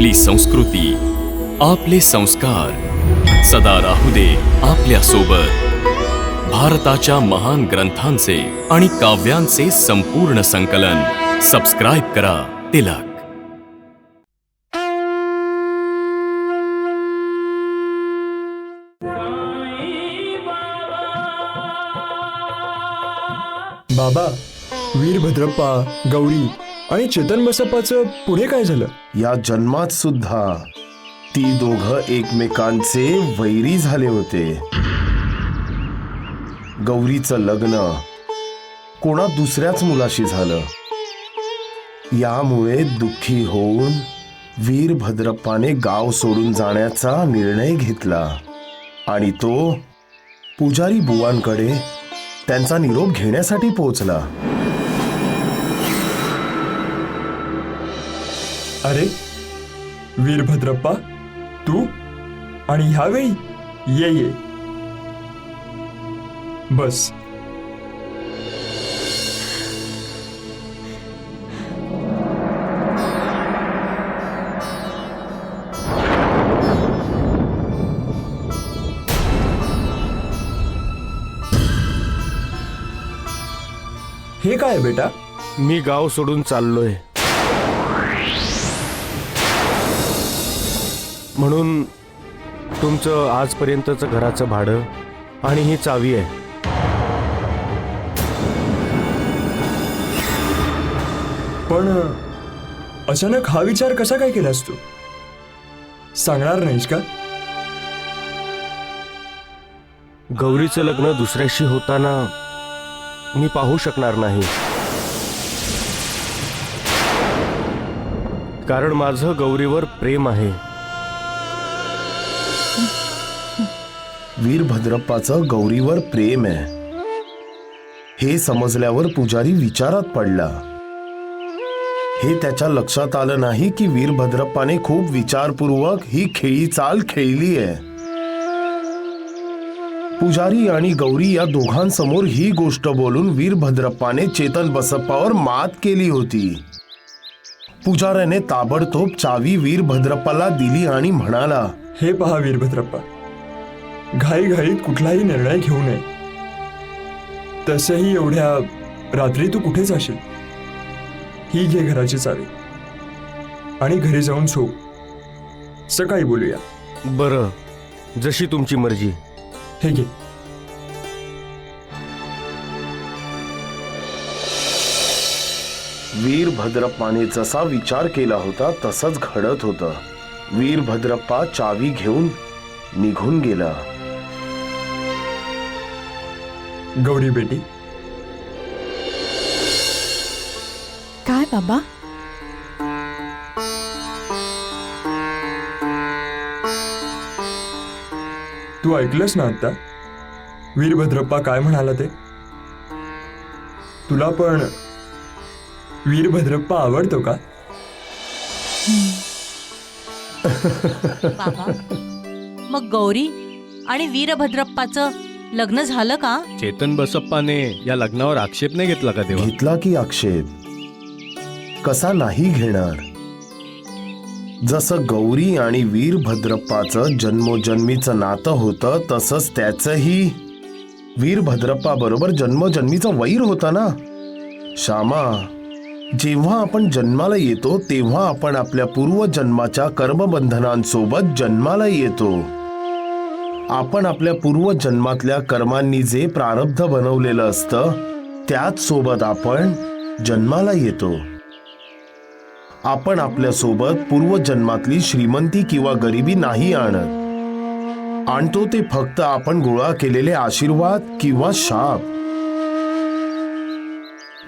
आपली संस्कृती, आपले संस्कार सदा राहू दे आपल्या सोबत. भारताच्या महान ग्रंथांचे आणि काव्यांचे संपूर्ण संकलन. सबस्क्राईब करा तिलक. बाबा, वीरभद्रप्पा, गौरी आणि चेतन बसप्पाचं पुढे काय झालं? या जन्मात सुद्धा ती दोघं एकमेकांचे वैरी झाले होते. गौरीचं लग्न कोणा दुसऱ्याच मुलाशी झालं. यामुळे दुःखी होऊन वीरभद्रप्पाने गाव सोडून जाण्याचा निर्णय घेतला आणि तो पुजारी बुवांकडे त्यांचा निरोप घेण्यासाठी पोहोचला. अरे वीरभद्रप्पा, तू आणि ह्यावेळी ये बस. हे काय बेटा? मी गाव सोडून चाललोय म्हणून तुमचं आजपर्यंतचं घराचं भाडं आणि ही चावी आहे. पण अचानक हा विचार कसा काय केलास तू? सांगणार नाहीस का? गौरीचं लग्न दुसऱ्याशी होताना मी पाहू शकणार नाही, कारण माझं गौरीवर प्रेम आहे. वीरभद्रप्पाचं गौरीवर प्रेम आहे हे समजल्यावर पुजारी विचारात पडला. हे त्याच्या लक्षात आलं नाही की वीरभद्रप्पाने खूप विचारपूर्वक ही खेळी चाल खेळली आहे. पुजारी आणि गौरी या दोघांसमोर ही गोष्ट बोलून वीरभद्रप्पाने चेतन बसप्पावर मात केली होती. पुजाऱ्याने ताबडतोब चावी वीरभद्रप्पाला दिली आणि म्हणाला, हे पहा वीरभद्रप्पा, घाईघाईत कुठलाही निर्णय घेऊ नये. तसंही एवढ्या रात्री तू कुठे जाशील? ही घे घराची चावी आणि घरी जाऊन झोप. सकाळी बोलूया. बरं, जशी तुमची मर्जी. हे घे. वीरभद्रप्पाने जसा विचार केला होता तसंच घडत होतं. वीरभद्रप्पा चावी घेऊन निघून गेला. गौरी बेटी. काय बाबा? तू ऐकलंस ना आता वीरभद्रप्पा काय म्हणाला ते? तुला पण वीरभद्रप्पा आवडतो का? बाबा, मग गौरी आणि वीरभद्रप्पाचं लग्न झालं का? चेतन बसप्पाने या लग्नावर आक्षेप नाही घेतला का तेव्हा? घेतला की आक्षेप, कसा नाही घेणार. जसं गौरी आणि वीरभद्रप्पाचं जन्मोजन्मीचं नातं होतं तसंच त्याचंही वीरभद्रप्पा बरोबर जन्मोजन्मीचं वैर होता ना. श्यामा, जेव्हा आपण जन्माला येतो तेव्हा आपण आपल्या पूर्वजन्माच्या कर्मबंधनांसोबत जन्माला येतो. आपण आपल्या पूर्वजन्मातल्या कर्मांनी जे प्रारब्ध बनवलेलं असतं त्याच सोबत आपण जन्माला येतो. आपण आपल्या सोबत पूर्वजन्मातली श्रीमंती किंवा गरिबी नाही आणत. आणतो ते फक्त आपण गोळा केलेले आशीर्वाद किंवा शाप,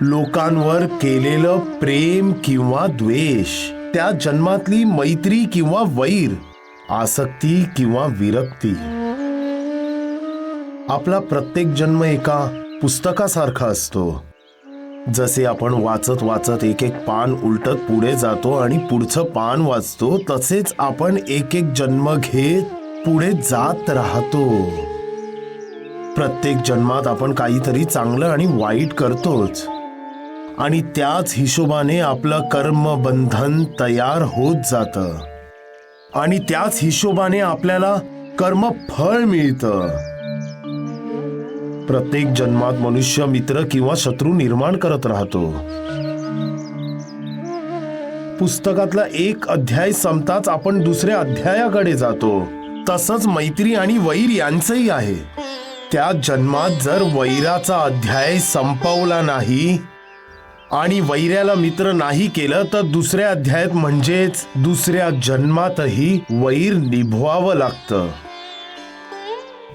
लोकांवर केलेलं प्रेम किंवा द्वेष, त्या जन्मातली मैत्री किंवा वैर, आसक्ती किंवा विरक्ती. आपला प्रत्येक जन्म एका पुस्तकासारखा असतो. जसे आपण वाचत वाचत एक एक पान उलटत पुढे जातो आणि पुढचं पान वाचतो, तसेच आपण एक एक जन्म घेत पुढे जात राहतो. प्रत्येक जन्मात आपण काहीतरी चांगलं आणि वाईट करतोच आणि त्याच हिशोबाने आपलं कर्मबंधन तयार होत जातं. आणि त्याच हिशोबाने आपल्याला कर्मफळ मिळतं. प्रत्येक जन्मात मनुष्य मित्र किंवा शत्रू निर्माण करत राहतो. पुस्तकातला एक अध्याय संपताच आपण दुसऱ्या अध्यायाकडे जातो. तसंच मैत्री आणि वैर यांचंही आहे. त्या जन्मात जर वैराचा अध्याय संपवला नाही आणि वैऱ्याला मित्र नाही केलं तर दुसऱ्या अध्यायात म्हणजेच दुसऱ्या जन्मातही वैर निभवावं लागतं.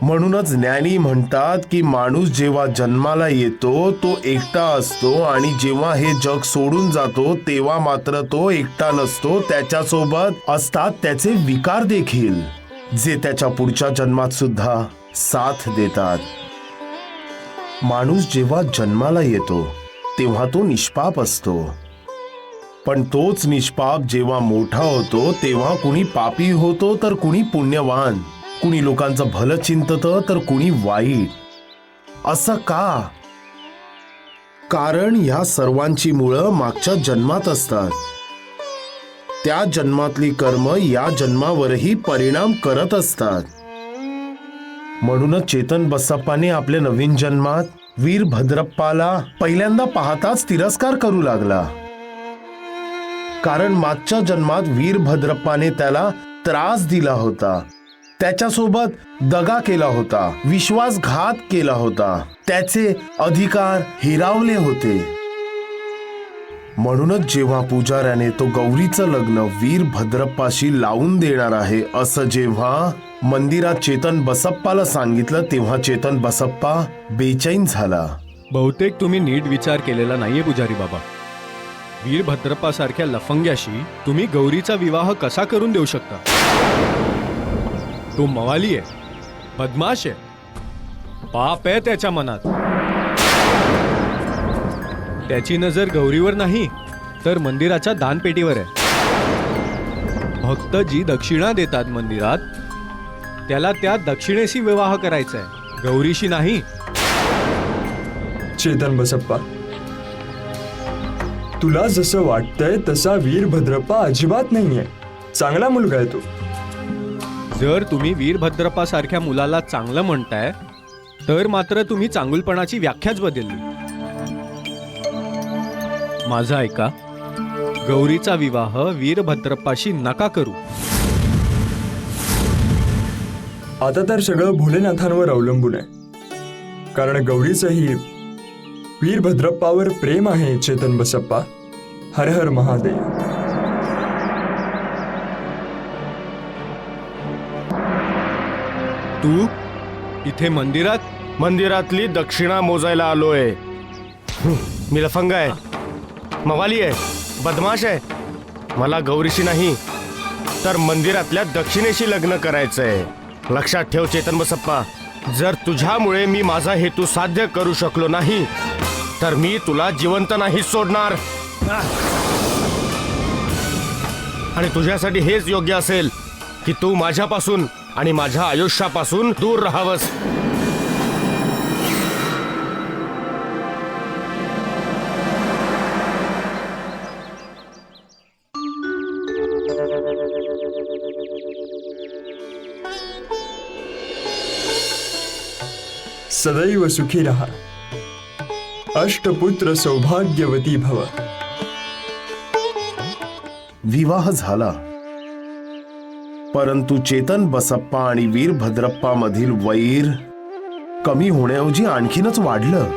म्हणूनच ज्ञानी म्हणतात की माणूस जेव्हा जन्माला येतो तो एकटा असतो आणि जेव्हा हे जग सोडून जातो तेव्हा मात्र तो एकटा नसतो. त्याच्यासोबत असतात त्याचे विकार देखील, जे त्याच्या पुढच्या जन्मात सुद्धा साथ देतात. माणूस जेव्हा जन्माला येतो तेव्हा तो निष्पाप असतो, पण तोच निष्पाप जेव्हा मोठा होतो तेव्हा कुणी पापी होतो तर कुणी पुण्यवान, कुणी लोकांचं भलं चिंततं तर कुणी वाईट. असं का? कारण ह्या सर्वांची मुळं मागच्या जन्मात असतात. त्या जन्मातली कर्म या जन्मावरही परिणाम करत असतात. म्हणूनच चेतन बसप्पाने आपल्या नवीन जन्मात वीरभद्रप्पाला पहिल्यांदा पाहताच तिरस्कार करू लागला. कारण मागच्या जन्मात वीरभद्रप्पाने त्याला त्रास दिला होता, त्याच्यासोबत दगा केला होता, विश्वासघात केला होता, त्याचे अधिकार हिरावले होते. म्हणूनच जेव्हा पुजाऱ्याने तो गौरीचं लग्न वीरभद्रप्पाशी लावून देणार आहे असं जेव्हा मंदिरात चेतन बसप्पाला सांगितलं तेव्हा चेतन बसप्पा बेचैन झाला. बहुतेक तुम्ही नीट विचार केलेला नाहीये पुजारी बाबा. वीरभद्रप्पा सारख्या लफंग्याशी तुम्ही गौरीचा विवाह कसा करून देऊ शकता? तो मवाली आहे, बदमाश आहे, पाप आहे त्याच्या मनात. त्याची नजर गौरीवर नाही तर मंदिराच्या दानपेटीवर आहे. भक्त जी दक्षिणा देतात मंदिरात त्याला त्या दक्षिणेशी विवाह करायचा आहे, गौरीशी नाही. चेतन बसप्पा, तुला जसं वाटतंय तसा वीरभद्रप्पा अजिबात नाहीये. चांगला मुलगा आहे तो. जर तुम्ही वीरभद्रप्पा सारख्या मुलाला चांगलं म्हणताय तर मात्र तुम्ही चांगुलपणाची व्याख्याच बदलली. माझं ऐका, गौरीचा विवाह वीरभद्रप्पाशी नका करू. आता तर सगळं भोलेनाथांवर अवलंबून आहे. कारण गौरीचंही वीरभद्रप्पावर प्रेम आहे. चेतन बसप्पा, हर हर महादेव. तू इथे मंदिरातली दक्षिणा मोजायला आलोय. मी लफंग आहे, मवाली आहे, बदमाश आहे. मला गौरीशी नाही तर मंदिरातल्या दक्षिणेशी लग्न करायचंय. लक्षात ठेव चेतन बसप्पा, जर तुझ्यामुळे मी माझा हेतू साध्य करू शकलो नाही तर मी तुला जिवंत नाही सोडणार. आणि तुझ्यासाठी हेच योग्य असेल की तू माझ्यापासून आणि माझ्या आयुष्यापासून दूर राहावंस. सदैव सुखी रहा, अष्टपुत्र सौभाग्यवती भव. विवाह झाला, परंतु चेतन बसप्पा आणि वीरभद्रप्पा मधील वैर कमी होण्याऐवजी आणखीनच वाढलं.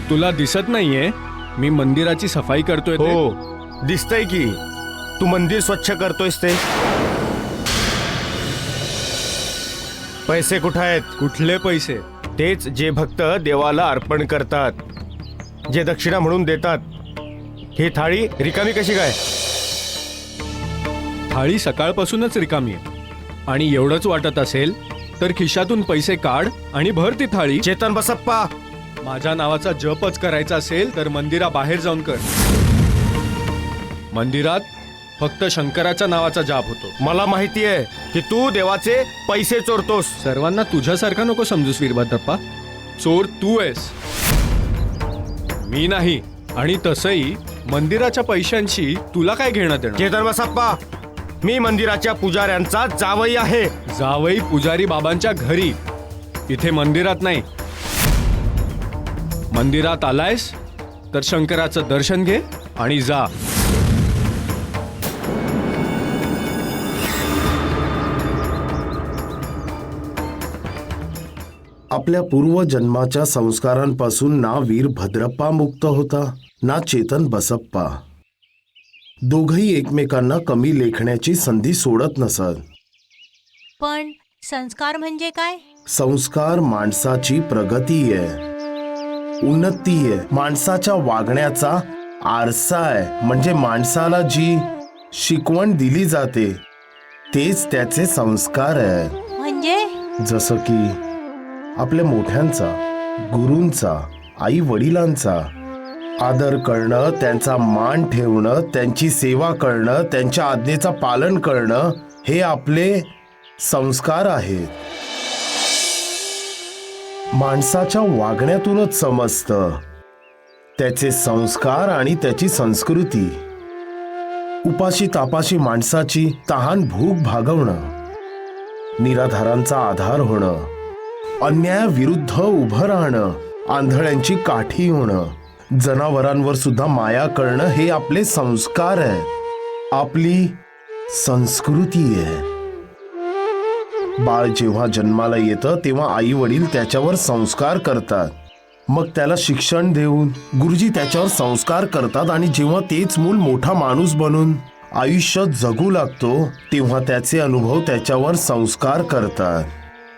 तुला दिसत नाहीये मी मंदिराची सफाई करतोय ते? हो दिसतंय की तू मंदिर स्वच्छ करतोयस ते. पैसे कुठे आहेत? कुठले पैसे? तेच जे भक्त देवाला अर्पण करतात, जे दक्षिणा म्हणून देतात. ही थाळी रिकामी कशी काय? थाळी सकाळपासूनच रिकामी आहे. आणि एवढंच वाटत असेल तर खिशातून पैसे काढ आणि भर ती थाळी. चेतन बसप्पा, माझ्या नावाचा जपच करायचा असेल तर मंदिराबाहेर जाऊन कर. मंदिरात फक्त शंकराच्या नावाचा जाप होतो. मला माहिती आहे की तू देवाचे पैसे चोरतोस. सर्वांना तुझ्यासारखा नको समजूस वीरभद्रप्पा. चोर तू आहेस, मी नाही. आणि तसंही मंदिराच्या पैशांशी तुला काय घेणं देणं? चेतन बसप्पा, मी मंदिराच्या पुजाऱ्यांचा जावई आहे. जावई पुजारी बाबांच्या घरी, इथे मंदिरात नाही. मंदिरात आलायस तर शंकराचं दर्शन घे आणि जा. आपल्या पूर्वजन्माच्या संस्कारांपासून ना वीरभद्रप्पा मुक्त होता ना चेतन बसप्पा. दोघही एकमेकांना कमी लेखण्याची संधी सोडत नसत. पण संस्कार म्हणजे काय? संस्कार माणसाची प्रगती आहे, उन्नती आहे, माणसाच्या वागण्याचा आरसा आहे. म्हणजे माणसाला जी शिकवण दिली जाते तेच त्याचे संस्कार आहेत. म्हणजे जसं की आपल्या मोठ्यांचा, गुरूंचा, आई वडिलांचा आदर करणं, त्यांचा मान ठेवणं, त्यांची सेवा करणं, त्यांच्या आज्ञेचं पालन करणं हे आपले संस्कार आहेत. माणसाच्या वागण्यातूनच समजतं त्याचे संस्कार आणि त्याची संस्कृती. उपाशी तापाशी माणसाची तहान भूक भागवणं, निराधारांचा आधार होणं, अन्यायाविरुद्ध उभं राहणं, आंधळ्यांची काठी होणं, जनावरांवर सुद्धा माया करणं हे आपले संस्कार आहे, आपली संस्कृती आहे. बाळ जेव्हा जन्माला येतं तेव्हा आई वडील त्याच्यावर संस्कार करतात. मग त्याला शिक्षण देऊन गुरुजी त्याच्यावर संस्कार करतात. आणि जेव्हा तेच मूल मोठा माणूस बनून आयुष्य जगू लागतो तेव्हा त्याचे अनुभव त्याच्यावर संस्कार करतात.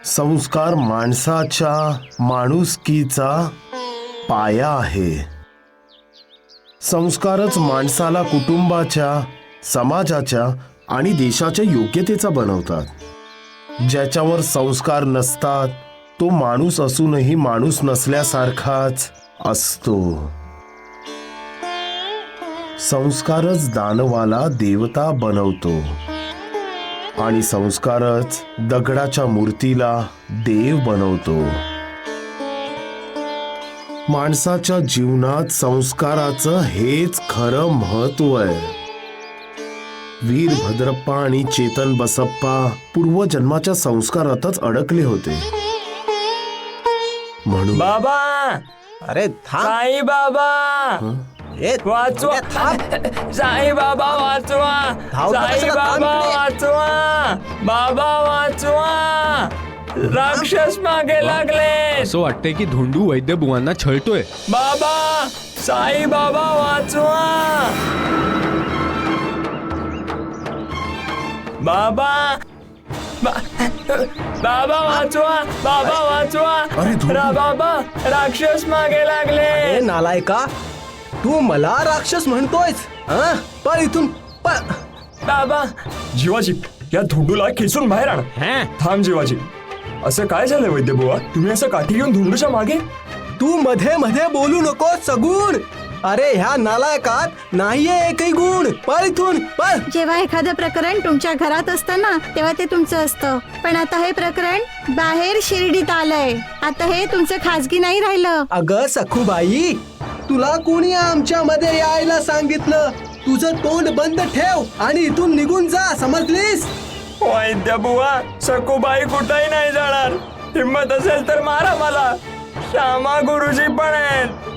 संस्कार माणसाच्या माणुसकीचा पाया आहे. संस्कारच माणसाला कुटुंबाच्या, समाजाच्या आणि देशाच्या योग्यतेचा बनवतात. ज्याच्यावर संस्कार नसतात तो माणूस असूनही माणूस नसल्यासारखाच असतो. संस्कारच दानवाला देवता बनवतो आणि संस्कारच दगडाच्या मूर्तीला देव बनवतो. माणसाच्या जीवनात संस्काराचं हेच खरं महत्व आहे. वीरभद्रप्पा आणि चेतन बसप्पा पूर्वजन्माच्या संस्कारातच अडकले होते. म्हणून बाबा, अरे थांब. साई बाबा ए, वाचवा, साई बाबा वाचवा, धावतो साई कशाला? बाबा थांब. वाचवा, बाबा वाचवा, राक्षस मागे लागले. असं वाटतंय की धोंडू वैद्यबुवांना छळतोय. बाबा, साई बाबा वाचवा, बाबा, बाबा वाचवा, बाबा वाचवा. अरे धोंडू. बाबा, राक्षस मागे लागले. ए नालायका, तू मला राक्षस म्हणतोयस? हं? पळ इथून, पळ. बाबा, जीवाजी, या धोंडूला खेचून बाहेर आण. थांब जीवाजी, असं काय झालंय वैद्यबुवा? तुम्ही असं काठी घेऊन धोंडूच्या मागे? तू मध्ये मध्ये बोलू नको सगुण. अरे ह्या नालायकात नाहीये एकही गुण. पळ इथून, पळ. जेव्हा एखादं प्रकरण तुमच्या घरात असतं ना तेव्हा ते तुमचं असतं, पण आता हे प्रकरण बाहेर शिर्डीत आलंय. आता हे तुमचं खाजगी नाही राहिलं. अगं सखूबाई, तुला कोणी आमच्या मध्ये यायला सांगितलं? तुझं तोंड बंद ठेव आणि इथून निघून जा, समजलीस? वैद्यबुवा, सकूबाई कुठेही नाही जाणार. हिम्मत असेल तर मारा मला. श्यामा गुरुजी पण आहेत.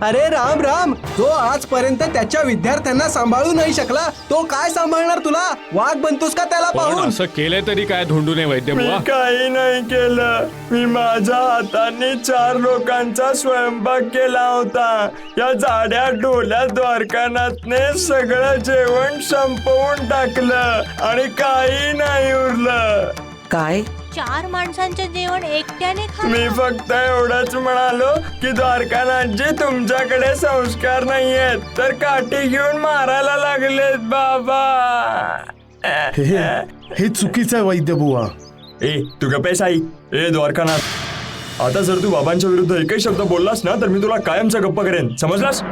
अरे राम राम, जो आजपर्यंत त्याच्या विद्यार्थ्यांना सांभाळू नाही शकला तो काय सांभाळणार तुला? वाघ बनतोस का त्याला पण पाहून? असं केलंय तरी काय धोंडूने मी वैद्यबुवा? काही नाही केलं. मी माझ्या हाताने 4 लोकांचा स्वयंपाक केला होता. या जाड्या डोल्या द्वारकानाथने सगळं जेवण संपवून टाकलं आणि काही नाही उरलं. काय? 4 माणसांचं जेवण एकट्याने मी खाल्लं? फक्त एवढंच म्हणालो की द्वारकानाथजी, तुमच्याकडे संस्कार नाहीयेत तर काठी घेऊन मारायला लागलेत बाबा. हे चुकीचं आहे वैद्यबुवा. ए, तू गप्प आई. ए द्वारकानाथ, आता जर तू बाबांच्या विरुद्ध एकही शब्द बोललास ना तर मी तुला कायमचा गप्प करेन, समजलास?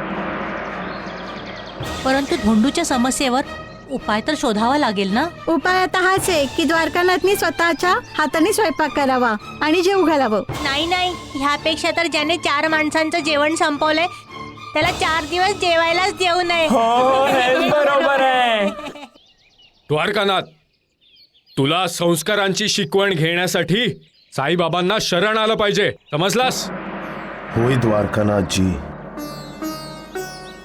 परंतु धोंडूच्या समस्येवर उपाय तर शोधावा लागेल ना. उपाय आता हाच आहे की द्वारकानाथनी स्वतःच्या हाताने स्वयंपाक करावा आणि जेवू घालावं. नाही नाही, ह्यापेक्षा तर ज्याने 4 माणसांचं जेवण संपवलंय त्याला 4 दिवस जेवायलाच देऊ नये. हो हेच बरोबर आहे. द्वारकानाथ, तुला संस्कारांची शिकवण घेण्यासाठी साईबाबांना शरण आलं पाहिजे, समजलास? होय द्वारकानाथजी,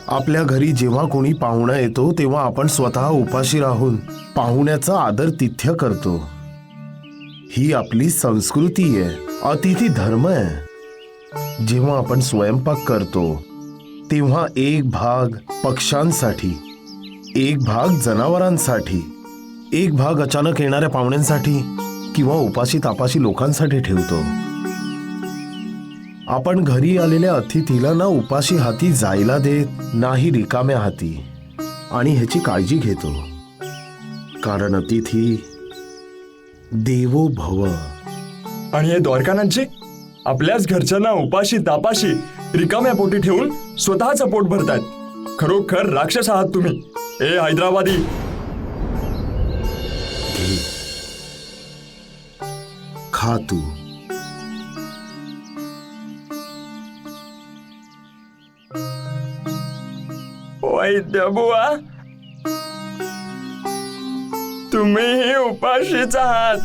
आपल्या घरी जेव्हा कोणी पाहुणा येतो तेव्हा आपण स्वतः उपाशी राहून पाहुण्याचा आदर तिथ्य करतो. ही आपली संस्कृती आहे, अतिथी धर्म आहे. जेव्हा आपण स्वयंपाक करतो तेव्हा एक भाग पक्ष्यांसाठी, एक भाग जनावरांसाठी, एक भाग अचानक येणाऱ्या पाहुण्यांसाठी किंवा उपाशी तापाशी लोकांसाठी ठेवतो. आपण घरी आलेल्या अतिथीला ना उपाशी हाती जायला देत, नाही रिकाम्या हाती, आणि ह्याची काळजी घेतो. कारण अतिथी देवो भव. आणि हे द्वारकानाथजी आपल्याच घरच्यांना उपाशी तापाशी रिकाम्या पोटी ठेवून स्वतःचं पोट भरतायत. खरोखर राक्षस आहात तुम्ही. ए हैदराबादी, खा तू. वैद्य बुवा, तुम्हीही उपाशीच आहात.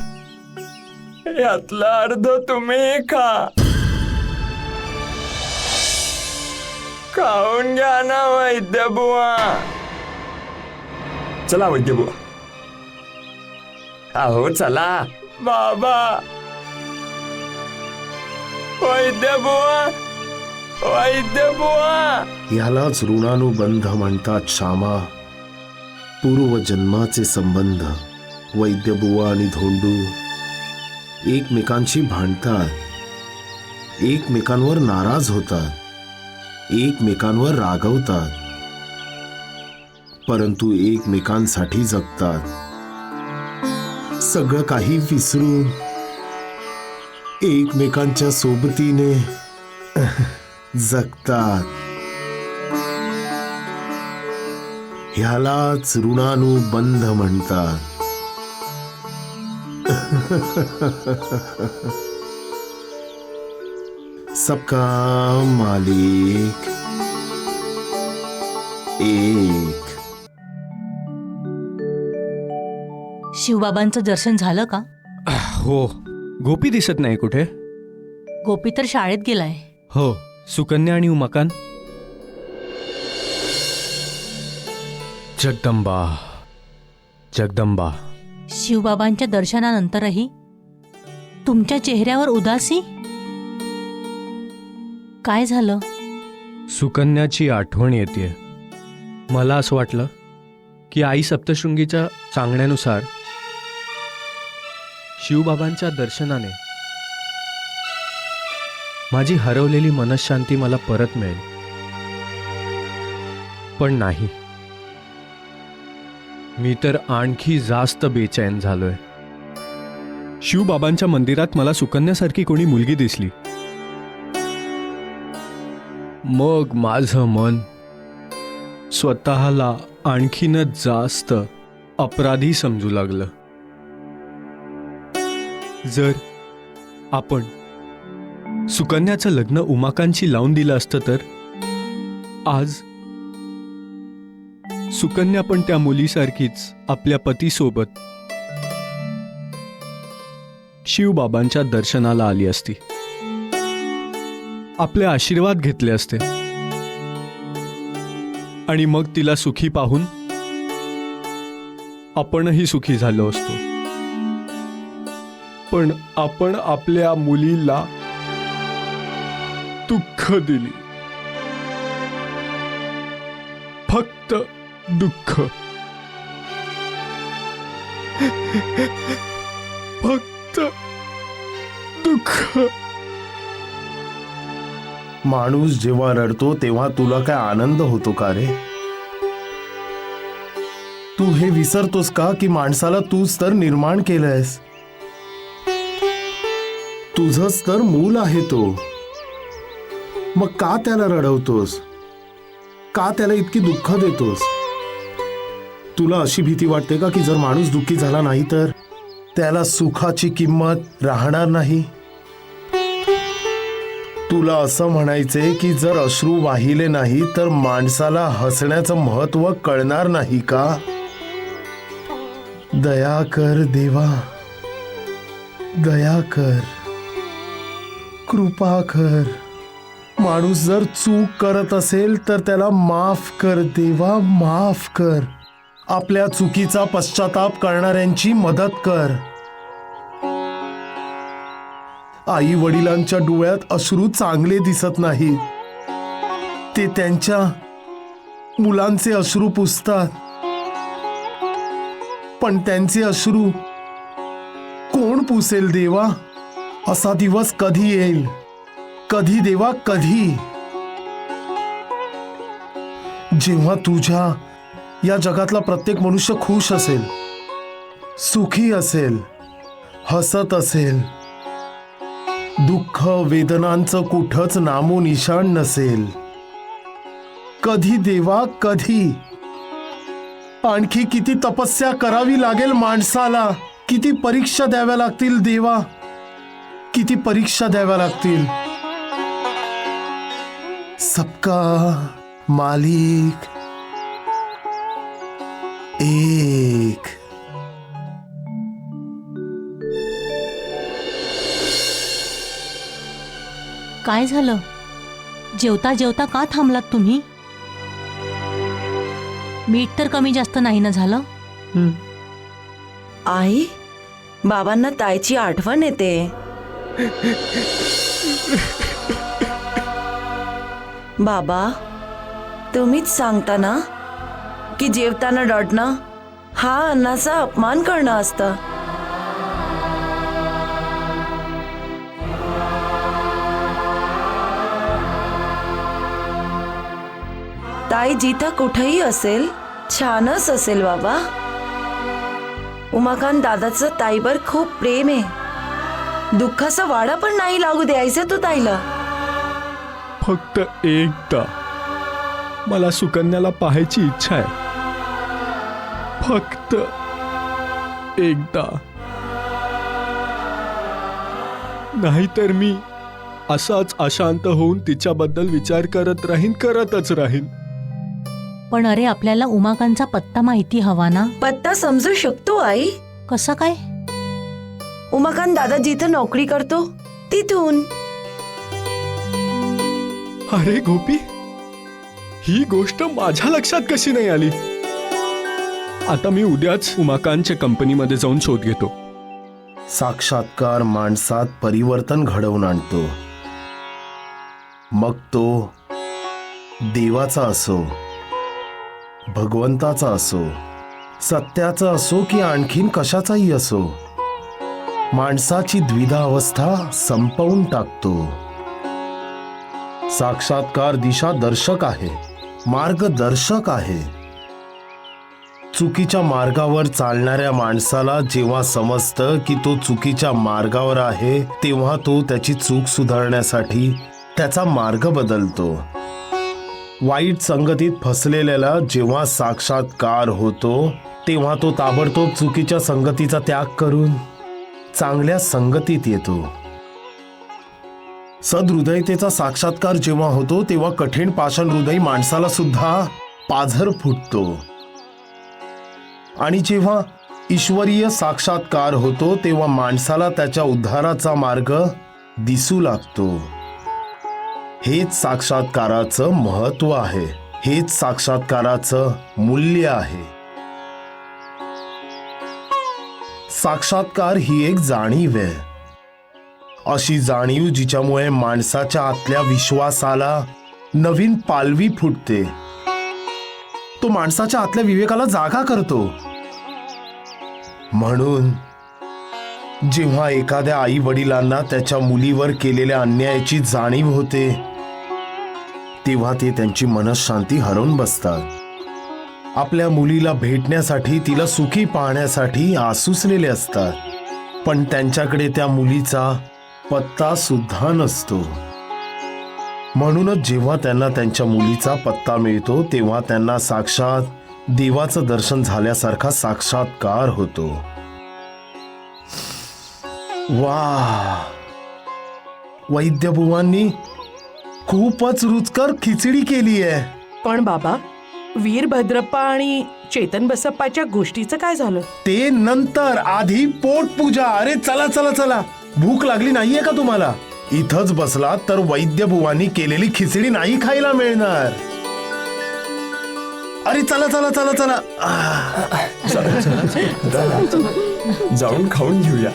यातला अर्ध तुम्ही खा. खाऊन घ्या ना वैद्य बुवा. चला वैद्य बुवा. अहो चला बाबा. वैद्य बुवा, वैद्य बुवा. यालाच ऋणानुबंध म्हणतात श्यामा. पूर्वजन्माचे संबंध. वैद्यबुवा आणि धोंडू एकमेकांशी भांडतात, एकमेकांवर नाराज होतात, एकमेकांवर रागवतात, परंतु एकमेकांसाठी जगतात. सगळं काही विसरून एकमेकांच्या सोबतीने जगतात. ह्यालाच ऋणानुबंध म्हणतात. सबका मालिक एक. शिवबाबांचं दर्शन झालं का? हो. गोपी दिसत नाही कुठे? गोपी तर शाळेत गेलाय. हो. सुकन्या आणि उमाकांत? जगदंबा, जगदंबा. शिवबाबांच्या दर्शनानंतरही तुमच्या चेहऱ्यावर उदासी? काय झालं? सुकन्याची आठवण येते. मला असं वाटलं की आई सप्तशृंगीच्या सांगण्यानुसार शिवबाबांच्या दर्शनाने माझी हरवलेली मनःशांती मला परत मिळेल. पण नाही, मी तर आणखी जास्त बेचैन झालोय. शिवबाबांच्या मंदिरात मला सुकन्यासारखी कोणी मुलगी दिसली. मग माझं मन स्वतःला आणखीनच जास्त अपराधी समजू लागलं. जर आपण सुकन्याचं लग्न उमाकांशी लावून दिलं असतं तर आज सुकन्या पण त्या मुलीसारखीच आपल्या पतीसोबत शिवबाबांच्या दर्शनाला आली असती, आपले आशीर्वाद घेतले असते, आणि मग तिला सुखी पाहून आपणही सुखी झालो असतो. पण आपण आपल्या मुलीला दुःख दिली, फक्त दुःख, फक्त दुःख. माणूस जेव्हा रडतो तेव्हा तुला काय आनंद होतो का रे? तू हे विसरतोस का की माणसाला तूच तर निर्माण केलंयस? तुझंच तर मूल आहे तो. मग का त्याला रडवतोस? का त्याला इतकी दुःख देतोस? तुला अशी भीती वाटते का की जर माणूस दुःखी झाला नाही तर त्याला सुखाची किंमत राहणार नाही? तुला असं म्हणायचंय की जर अश्रू वाहिले नाही तर माणसाला हसण्याचं महत्व कळणार नाही का? दया कर देवा, दया कर, कृपा कर. माणूस जर चूक करत असेल तर त्याला माफ कर देवा, माफ कर. आपल्या चुकीचा पश्चाताप करणाऱ्यांची मदत कर. आई वडिलांच्या डोळ्यात अश्रू चांगले दिसत नाहीत. ते त्यांच्या मुलांचे अश्रू पुसतात, पण त्यांचे अश्रू कोण पुसेल देवा? असा दिवस कधी येईल? कधी देवा, कधी? जेव्हा तुझ्या या जगातला प्रत्येक मनुष्य खुश असेल, सुखी असेल, हसत असेल, दुःख वेदनांचं कुठंच नामोनिशाण नसेल. कधी देवा, कधी? आणखी किती तपस्या करावी लागेल माणसाला? किती परीक्षा द्याव्या लागतील देवा? किती परीक्षा द्याव्या लागतील? सबका मालिक एक. काय झालं? जेवता जेवता का थांबलात तुम्ही? मीठ तर कमी जास्त नाही ना झालं? आई, बाबांना ताईची आठवण येते. बाबा, तुम्हीच सांगता ना की जेवताना रडणं हा अन्नाचा अपमान करणं असतं. ताई जिथं कुठेही असेल, छानच असेल बाबा. उमाकांत दादाचं ताईवर खूप प्रेम आहे. दुःखाचा वाडा पण नाही लागू द्यायचा तो ताईला. फक्त एकदा मला सुकन्याला पाहायची इच्छा आहे. फक्त एकदा. नाहीतर मी असाच अशांत होऊन तिच्याबद्दल विचार करतच राहीन. पण अरे, आपल्याला उमाकांचा पत्ता माहिती हवा ना? पत्ता समजू शकतो आई. कसा काय? उमाकांत दादा जिथं नोकरी करतो तिथून. अरे गोपी, ही गोष्ट माझ्या लक्षात कशी नाही आली? आता मी उद्याच उमाकांतच्या कंपनीमध्ये जाऊन शोध घेतो. साक्षात्कार माणसात परिवर्तन घडवून आणतो. मग तो देवाचा असो, भगवंताचा असो, सत्याचा असो की आणखीन कशाचाही असो, माणसाची द्विधा अवस्था संपवून टाकतो. साक्षात्कार दिशा दर्शक आहे, मार्गदर्शक आहे. चुकीच्या मार्गावर चालणाऱ्या माणसाला जेव्हा समजतं की तो चुकीच्या मार्गावर आहे, तेव्हा तो त्याची चूक सुधारण्यासाठी त्याचा मार्ग बदलतो. वाईट संगतीत फसलेल्याला जेव्हा साक्षात्कार होतो, तेव्हा तो ताबडतोब चुकीच्या संगतीचा त्याग करून चांगल्या संगतीत येतो. सदहृदयतेचा साक्षात्कार जेव्हा होतो, तेव्हा कठीण पाषाण हृदय माणसाला सुद्धा पाझर फुटतो. आणि जेव्हा ईश्वरीय साक्षात्कार होतो, तेव्हा माणसाला त्याच्या उद्धाराचा मार्ग दिसू लागतो. हेच साक्षात्काराचं महत्व आहे. हेच साक्षात्काराचं मूल्य आहे. साक्षात्कार ही एक जाणीव आहे. अशी जाणीव जिच्यामुळे माणसाच्या आतल्या विश्वासाला नवीन पालवी फुटते. तो माणसाच्या आतल्या विवेकाला जागा करतो. म्हणून जेव्हा एखाद्या आई वडिलांना त्याच्या मुलीवर केलेल्या अन्यायाची जाणीव होते, तेव्हा ते त्यांची मनःशांती हरवून बसतात. आपल्या मुलीला भेटण्यासाठी, तिला सुखी पाहण्यासाठी आसुसलेले असतात, पण त्यांच्याकडे त्या मुलीचा पत्ता सुद्धा नसतो. म्हणूनच जेव्हा त्यांना त्यांच्या मुलीचा पत्ता मिळतो, तेव्हा त्यांना साक्षात देवाचं दर्शन झाल्यासारखा साक्षात्कार होतो. वा, वैद्यबुवांनी खूपच रुचकर खिचडी केली आहे. पण बाबा, वीरभद्रप्पा आणि चेतन बसप्पाच्या गोष्टीचं काय झालं? ते नंतर, आधी पोटपूजा. अरे चला चला चला, भूक लागली नाहीये का तुम्हाला? इथंच बसला तर वैद्यबुवांनी केलेली खिचडी नाही खायला मिळणार. अरे चला चला चला चला. जाऊन खाऊन घेऊया.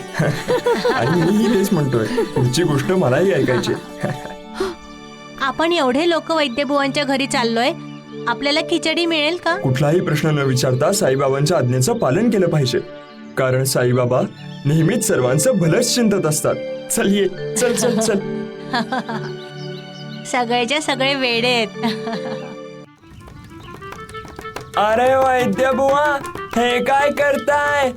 आणि मीही तेच म्हणतोय, पुढची गोष्ट मलाही ऐकायची. आपण एवढे लोक वैद्यबुवांच्या घरी चाललोय, आपल्याला खिचडी मिळेल का? कुठलाही प्रश्न न विचारता साईबाबांच्या आज्ञेचं पालन केलं पाहिजे, कारण साईबाबा नेहमीच सर्वांचं भलंच चिंतत असतात. चल ये, चल चल चल. सगळेच्या सगळे वेडे आहेत. अरे वैद्यबुवा, हे काय करताय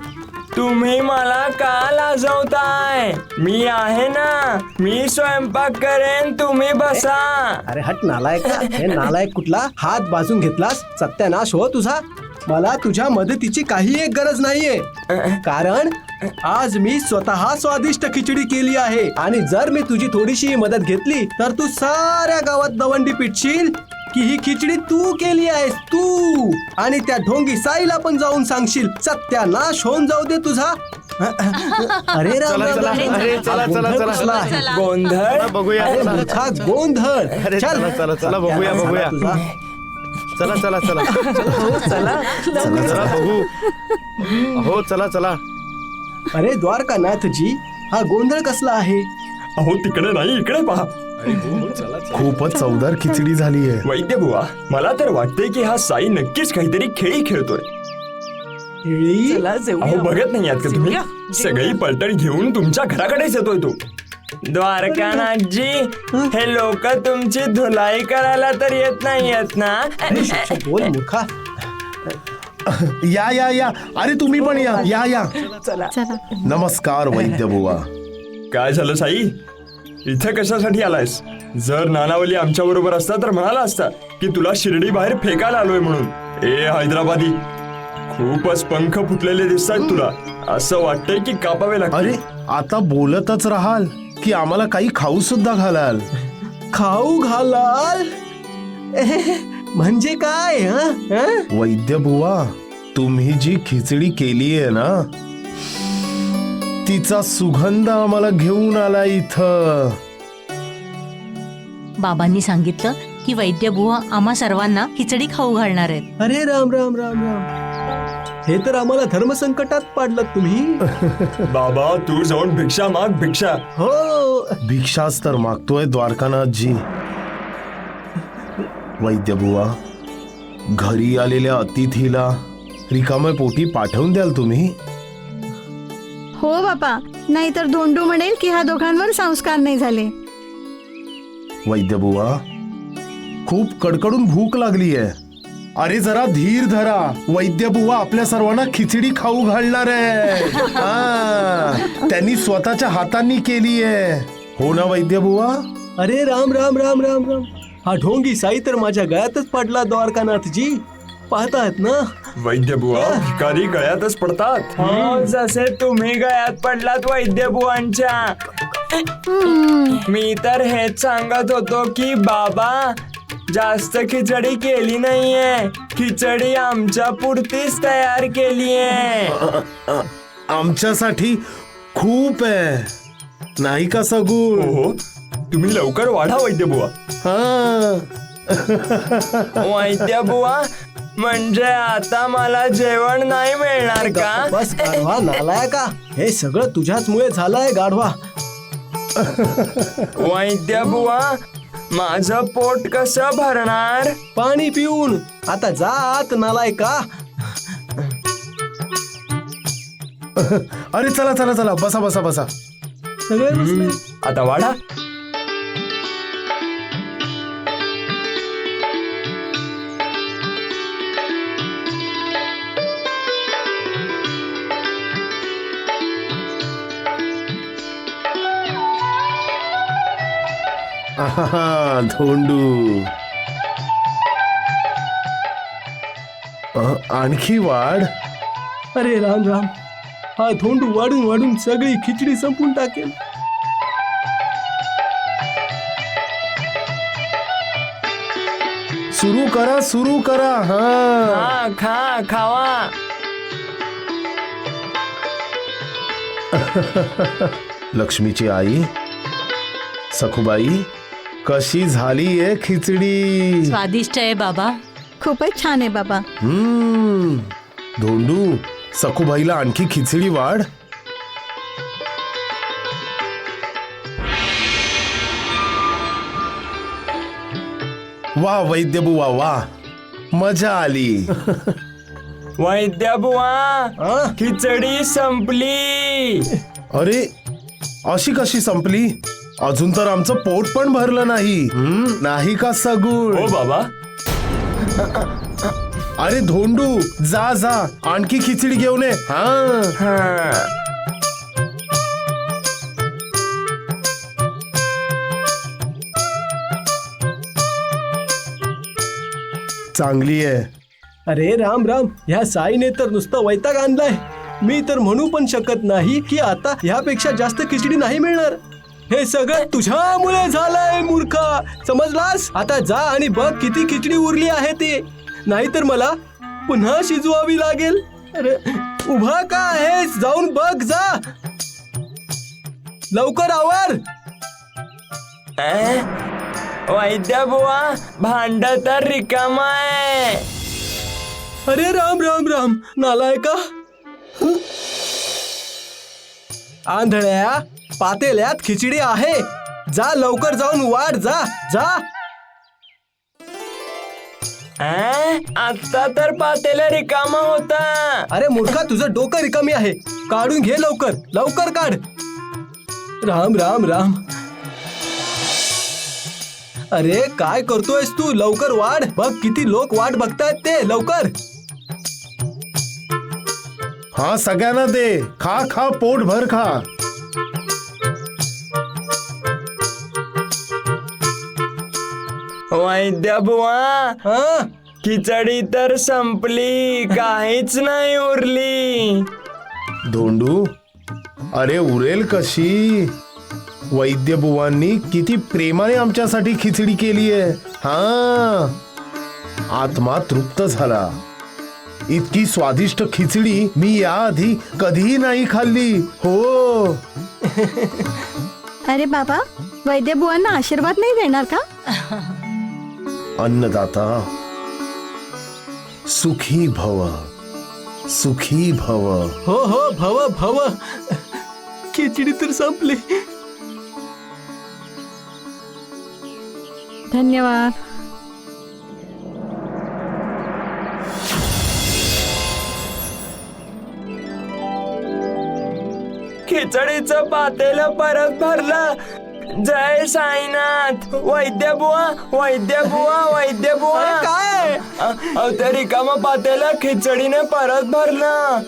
तुम्ही? मला का लाजवताय? मी आहे ना, मी स्वयंपाक करेन, तुम्ही बसा. अरे हट नालायका, हे नालायक कुठला? हात बाजून घेतलास, सत्यानाश हो तुझा. मला तुझ्या मदतीची काही एक गरज नाहीये, कारण आज मी स्वतः स्वादिष्ट खिचडी केली आहे. आणि जर मी तुझी थोडीशी मदत घेतली तर तू साऱ्या गावात दवंडी पिटशील की ही खिचडी तू केली आहेस, तू. आणि त्या ढोंगी साईला पण जाऊन सांगशील, सत्यानाश होऊन जाऊ दे तुझा. अरे राम चला, राम चला, राम राम. अरे, चला, हा चला, गोंधळ चला. कसला आहे? चला. गोंधळ बघूया. अरे मूर्खा, गोंधळ. अरे, चल. चला, चला, चला, बघूया, सत्यानाश बघूया. तुझा. चला चला चला हो चला. चला बघू. हो चला चला. अरे द्वारकानाथजी, हा गोंधळ कसला आहे? अहो तिकडे नाही, इकडे पहा. खूपच चवदार खिचडी झाली आहे. वैद्यबुवा, मला तर वाटतंय की हा साई नक्कीच काहीतरी खेळी खेळतोय. केळी? चला अहो जेवूया. बघत नाही आहात का तुम्ही? जेवूया. सगळी पलटण घेऊन तुमच्या घराकडेच येतोय तो. द्वारकानाथजी, हे लोक तुमची धुलाई करायला तर येत नाहीयेत ना? अरे शिक्षक, बोल मूर्खा. या या या, अरे तुम्ही पण या या या. चला. चला. नमस्कार वैद्यबुवा. काय झालं साई? इथे कशासाठी आलायस? जर नानावली आमच्या बरोबर असता तर म्हणाला असता की तुला शिर्डी बाहेर फेकायला आलोय म्हणून. ए हैदराबादी, खूपच पंख फुटलेले दिसतात तुला. असं वाटतंय की कापावे लागतील. अरे आता बोलतच राहाल की आम्हाला काही खाऊ सुद्धा घालाल? खाऊ घालाल? म्हणजे काय? हं? वैद्यबुवा, तुम्ही जी खिचडी केली आहे ना, तिचा सुगंध आम्हाला घेऊन आला इथं. बाबांनी सांगितलं की वैद्यबुवा आम्हा सर्वांना खिचडी खाऊ घालणार आहेत. अरे राम राम राम राम, हे तर आम्हाला धर्मसंकटात पाडलं तुम्ही. बाबा, तू जाऊन भिक्षा माग, भिक्षा. हो. भिक्षाच तर मागतोय द्वारकानाथजी. वैद्यबुवा, घरी आलेल्या अतिथीला रिकाम्या पोटी पाठवून द्याल तुम्ही? हो बापा, नाहीतर धोंडू म्हणेल की ह्या दोघांवर संस्कार नाही झाले. वैद्यबुवा, खूप कडकडून भूक लागली आहे. अरे जरा धीर धरा. वैद्यबुवा आपल्या सर्वांना खिचडी खाऊ घालणार आहे. हा, त्यांनी स्वतःच्या हातांनी केली आहे. हो ना वैद्यबुवा? अरे राम राम राम राम राम, हा ढोंगी साई तर माझ्या गळ्यातच पडला द्वारकानाथजी. पाहतात ना? वैद्यबुवा भिकारी गळ्यातच पडतात. हो, जसे तुम्ही गळ्यात पडलात वैद्यबुवांच्या. मी तर हेच सांगत होतो की बाबा जास्त खिचडी केली नाहीये, खिचडी आमच्या पुरतीच तयार केलीये. आमच्यासाठी खूप आहे, नाही का सगुण? हो, तुम्ही लवकर वाढा वैद्यबुवा. हा. वैद्यबुवा, म्हणजे आता मला जेवण नाही मिळणार का? बस गाढवा, नालायका, हे सगळं तुझ्याचमुळे झालंय गाढवा. वैद्यबुवा, माझं पोट कसं भरणार? पाणी पिऊन. आता जात नालायका. अरे चला चला चला, बसा बसा बसा. सगळे बसले. आता वाढा. आहा, धोंडू. आणखी वाढ. अरे राम राम, हा धोंडू वाढून वाढून सगळी खिचडी संपून टाकेल. सुरू करा. हा खावा. लक्ष्मीची आई, सखुबाई, कशी झालीये खिचडी? स्वादिष्ट आहे बाबा. खूपच छान आहे बाबा. धोंडू, सखुबाईला आणखी खिचडी वाढ. वा वैद्य बुवा, वा मजा आली. वैद्य बुवा, खिचडी संपली. अरे, अशी कशी संपली? अजून तर आमचं पोट पण भरलं नाही. नाही का सगुण? हो बाबा. अरे धोंडू, जा आणखी खिचडी घेऊन ये. चांगली आहे. अरे राम राम, ह्या साईने तर नुसतं वैताग आणलाय. मी तर म्हणू पण शकत नाही की आता ह्यापेक्षा जास्त खिचडी नाही मिळणार. हे सगळं तुझ्यामुळे झालंय मूर्खा, समजलास? आता जा आणि बघ किती खिचडी उरली आहे ते, नाहीतर मला पुन्हा शिजवावी लागेल. अरे उभा का आहेस? जाऊन बघ, जा लवकर आवर. वैद्य बुवा, भांड तर रिकाम आहे. अरे राम राम राम, नालायका. आंधळ्या, पातेल्यात खिचडी आहे, जा लवकर जाऊन वाढ. जा. आता तर पातेला रिकामा होता. अरे मूर्खा, तुझं डोकं रिकामी आहे, काढून घे लवकर काढ. राम राम राम. अरे काय करतोयस तू? लवकर वाढ. बघ किती लोक वाट बघतायत ते, लवकर. हा, सगळ्यांना दे. खा, पोट भर खा. वैद्य बुवा, खिचडी तर संपली, काहीच नाही उरली. धोंडू, अरे उरेल कशी? वैद्य बुवांनी किती प्रेमाने आमच्यासाठी खिचडी केली आहे. आत्मा तृप्त झाला. इतकी स्वादिष्ट खिचडी मी याआधी कधीही नाही खाल्ली. हो. अरे बाबा, वैद्य बुवांना आशीर्वाद नाही देणार का? अन्नदाता, सुखी भव. हो भव. खिचडी तर संपली. धन्यवाद. खिचडीचं पातेलं परत भरलं. जय साईनाथ. वैद्य बुवा. काय? ते रिकामा पातेलं खिचडीने परत भरलं.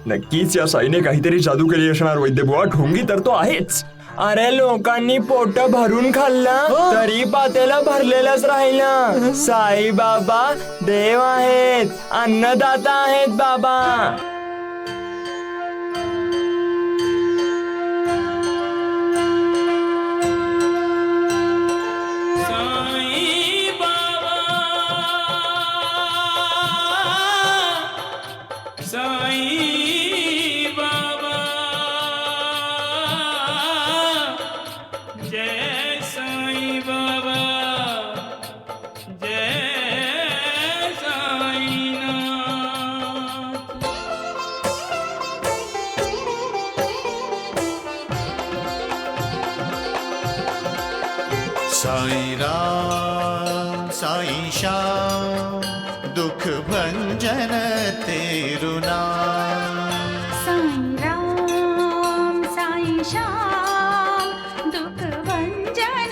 नक्कीच या साईने काहीतरी जादू केली असणार. वैद्य बुवा, ढोंगी तर तो आहेच. अरे लोकांनी पोट भरून खाल्लं तरी पातेलं भरलेलंच राहिलं. साई बाबा देव आहेत, अन्नदाता आहेत बाबा. साई राम साई श्याम, दुख भंजन तेरु नाम. साई राम साई श्याम, दुख भंजन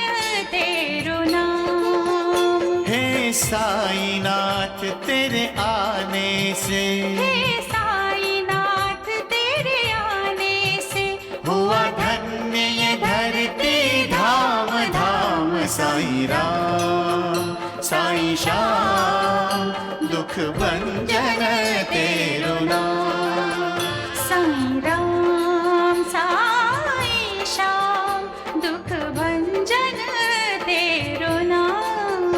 तेरु नाम. हे साईनाथ तेरे आने से, हे साईनाथ तेरे आने से, हुआ धन्य ये धरती धाम धाम. साई राम साई श्याम, दुख भंजन तेरो नाम। साई राम साई श्याम दुख भंजन तेरो नाम।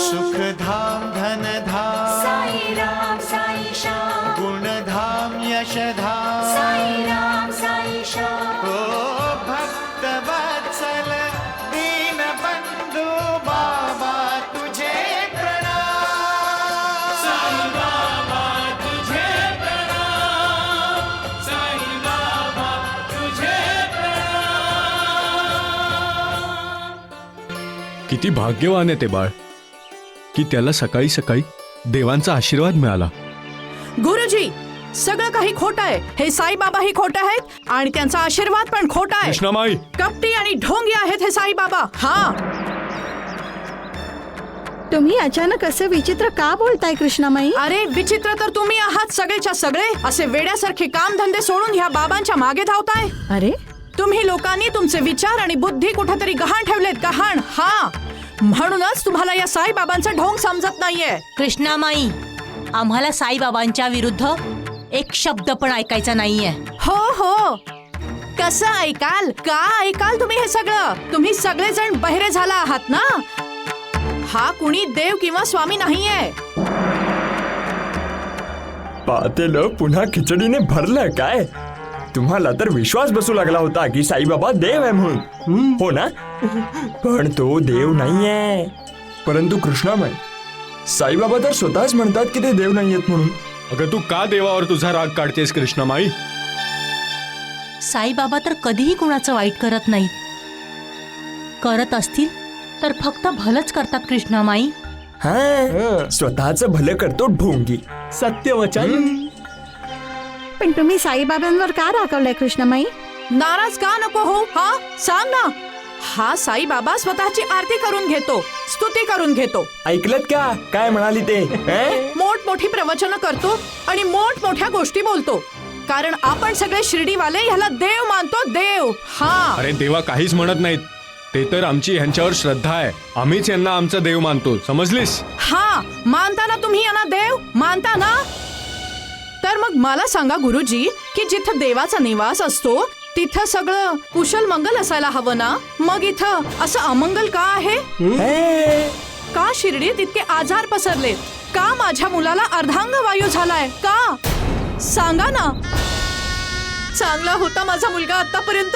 सुख धाम धन धाम साई राम साई श्याम गुण धाम यश धाम साई राम साई श्याम। ओ भक्त वत्सल दीन बंधु बाबा तुझे प्रणाम। साई बाबा तुझे प्रणाम। साई बाबा तुझे प्रणाम। किती भाग्यवान आहे ते बाळ की त्याला सकाळी सकाळी देवांचा आशीर्वाद मिळाला. गुरुजी सगळं काही खोटं आहे. हे साईबाबाही खोटे आहेत आणि त्यांचा आशीर्वाद पण खोटा आहे. कृष्णामाई, कपटी आणि ढोंगी आहेत हे साईबाबा. हा, तुम्ही अचानक असं विचित्र का बोलताय कृष्णामाई? अरे विचित्र तर तुम्ही आहात सगळेच्या सगळे. असे वेड्यासारखे कामधंदे सोडून ह्या बाबांच्या मागे धावताय. अरे तुम्ही लोकांनी तुमचे विचार आणि बुद्धी कुठेतरी गहाण ठेवलेत. गहाण. हा, म्हणूनच तुम्हाला या साईबाबांचा ढोंग समजत नाहीये. कृष्णामाई, आम्हाला साईबाबांच्या विरुद्ध एक शब्द पण ऐकायचा नाहीये. हो हो, कसं ऐकाल? का ऐकाल तुम्ही हे सगळं? तुम्ही सगळेजण बहिरे झाला आहात ना. हा कुणी देव किंवा स्वामी नाहीये. पातेलं पुन्हा खिचडीने भरलं काय? तुम्हाला तर विश्वास बसू लागला होता की साईबाबा देव आहे म्हणून, हो ना? पण तो देव नाहीये. परंतु कृष्णामाई, साईबाबा तर स्वतःच म्हणतात की ते देव नाहीयेत म्हणून. अगं तू का देवावर तुझा राग काढतेस कृष्णामाई? साईबाबा तर कधीही कुणाचं वाईट करत नाहीत. करत असतील तर फक्त भलंच करतात कृष्णामाई. हा, स्वतःच भलं करतो ढोंगी. सत्यवचन. पण तुम्ही साईबाबांवर का रागवलाय कृष्णामाई? नाराज का नको हो? हा सांग ना. हा साईबाबा स्वतःची आरती करून घेतो, स्तुती करून घेतो. ऐकलत का काय म्हणाली ते? मोठमोठी प्रवचनं करतो आणि मोठमोठ्या गोष्टी बोलतो. कारण आपण सगळे शिर्डीवाले ह्याला देव मानतो. देव. हा, अरे देवा काहीच म्हणत नाहीत. ते तर आमची ह्यांच्यावर श्रद्धा आहे. आम्हीच यांना आमचा देव मानतो. समजलीस? हा, मानता ना तुम्ही यांना देव? मानता ना? तर मग मला सांगा गुरुजी, की जिथं देवाचा निवास असतो तिथं सगळं कुशल मंगल असायला हवं ना. मग इथं असं अमंगल का आहे? का शिर्डीत इतके आजार पसरले? का माझ्या मुलाला अर्धांग वायू झालाय? का सांगा ना. चांगला होता माझा मुलगा आतापर्यंत,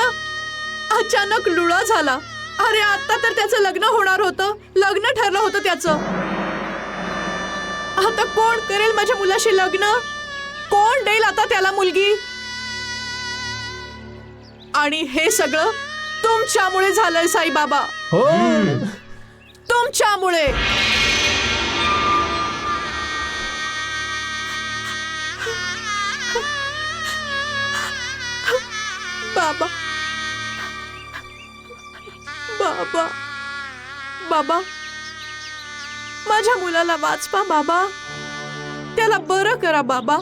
अचानक लुळा झाला. अरे आता तर त्याचं लग्न होणार होतं. लग्न ठरलं होतं त्याचं. आता कोण करेल माझ्या मुलाशी लग्न? कोण देईल आता त्याला मुलगी? आणि हे सगळं तुमच्यामुळे झालंय साईबाबा. हो, तुमच्यामुळे. बाबा बाबा बाबा, माझ्या मुलाला वाचवा बाबा. त्याला बरं करा बाबा.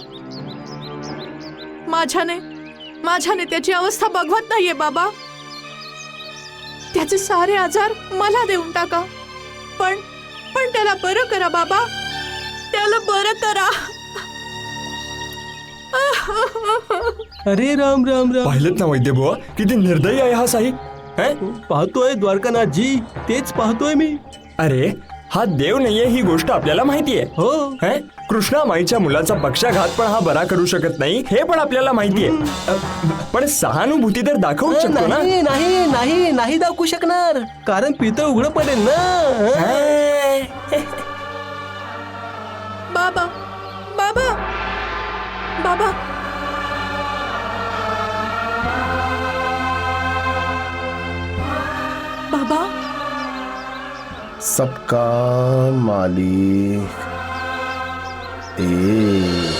माझ्याने त्याची अवस्था बघवत नाहीये बाबा. त्याचे सारे आजार मला देऊन टाका. पण त्याला बरं करा बाबा. त्याला बरं करा. अरे राम राम राम. पाहिलं ना वैद्य बुवा, किती निर्दयी आहे हा साई. पाहतोय द्वारकानाथजी, तेच पाहतोय मी. अरे हा देव नाहीये ही गोष्ट आपल्याला माहितीये. हो, कृष्णामाईच्या मुलाचा पक्षाघात पण हा बरा करू शकत नाही हे पण आपल्याला माहितीये. पण सहानुभूती तर दाखवू शकतो ना. नाही नाही नाही नाही दाखवू शकणार, कारण पितळ उघडं पडेल ना. बाबा बाबा बाबा, बाबा. सबका मालिक एक.